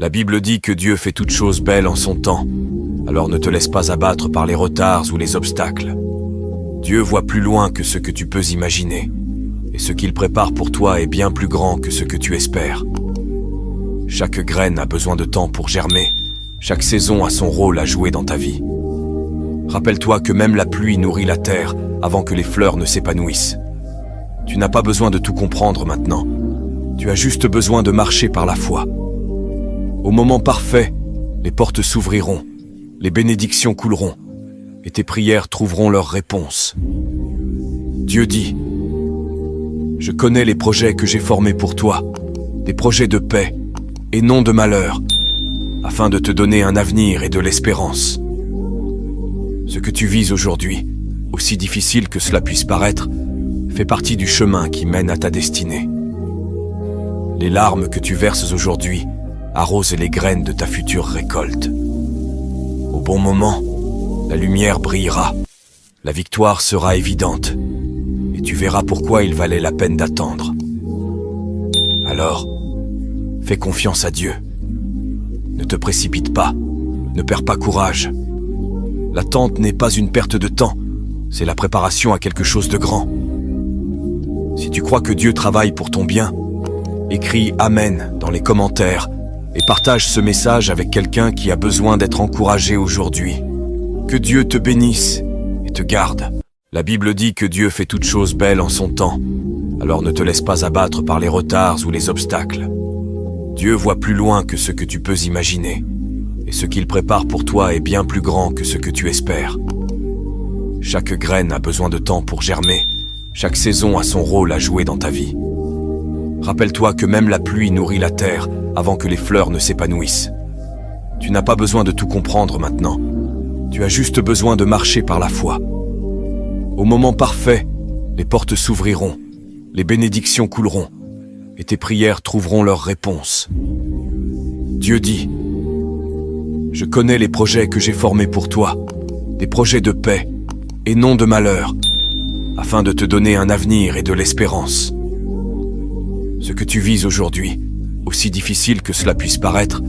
La Bible dit que Dieu fait toutes choses belles en son temps, alors ne te laisse pas abattre par les retards ou les obstacles. Dieu voit plus loin que ce que tu peux imaginer, et ce qu'il prépare pour toi est bien plus grand que ce que tu espères. Chaque graine a besoin de temps pour germer, chaque saison a son rôle à jouer dans ta vie. Rappelle-toi que même la pluie nourrit la terre avant que les fleurs ne s'épanouissent. Tu n'as pas besoin de tout comprendre maintenant, tu as juste besoin de marcher par la foi. Au moment parfait, les portes s'ouvriront, les bénédictions couleront, et tes prières trouveront leur réponse. Dieu dit, « Je connais les projets que j'ai formés pour toi, des projets de paix et non de malheur, afin de te donner un avenir et de l'espérance. » Ce que tu vis aujourd'hui, aussi difficile que cela puisse paraître, fait partie du chemin qui mène à ta destinée. Les larmes que tu verses aujourd'hui arrosent les graines de ta future récolte. Au bon moment, la lumière brillera, la victoire sera évidente, et tu verras pourquoi il valait la peine d'attendre. Alors, fais confiance à Dieu. Ne te précipite pas, ne perds pas courage. L'attente n'est pas une perte de temps, c'est la préparation à quelque chose de grand. Si tu crois que Dieu travaille pour ton bien, écris « Amen » dans les commentaires et partage ce message avec quelqu'un qui a besoin d'être encouragé aujourd'hui. Que Dieu te bénisse et te garde. La Bible dit que Dieu fait toutes choses belles en son temps, alors ne te laisse pas abattre par les retards ou les obstacles. Dieu voit plus loin que ce que tu peux imaginer, et ce qu'il prépare pour toi est bien plus grand que ce que tu espères. Chaque graine a besoin de temps pour germer, chaque saison a son rôle à jouer dans ta vie. Rappelle-toi que même la pluie nourrit la terre avant que les fleurs ne s'épanouissent. Tu n'as pas besoin de tout comprendre maintenant, tu as juste besoin de marcher par la foi. Au moment parfait, les portes s'ouvriront, les bénédictions couleront, et tes prières trouveront leur réponse. Dieu dit, « Je connais les projets que j'ai formés pour toi, des projets de paix et non de malheur, afin de te donner un avenir et de l'espérance. » Ce que tu vis aujourd'hui, aussi difficile que cela puisse paraître,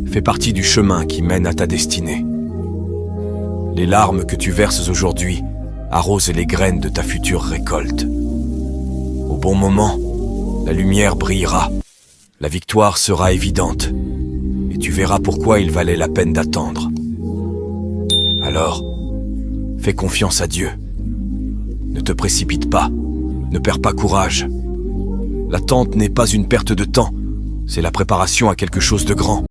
fait partie du chemin qui mène à ta destinée. Les larmes que tu verses aujourd'hui arrosent les graines de ta future récolte. Au bon moment, la lumière brillera, la victoire sera évidente, et tu verras pourquoi il valait la peine d'attendre. Alors, fais confiance à Dieu. Ne te précipite pas, ne perds pas courage. L'attente n'est pas une perte de temps, c'est la préparation à quelque chose de grand.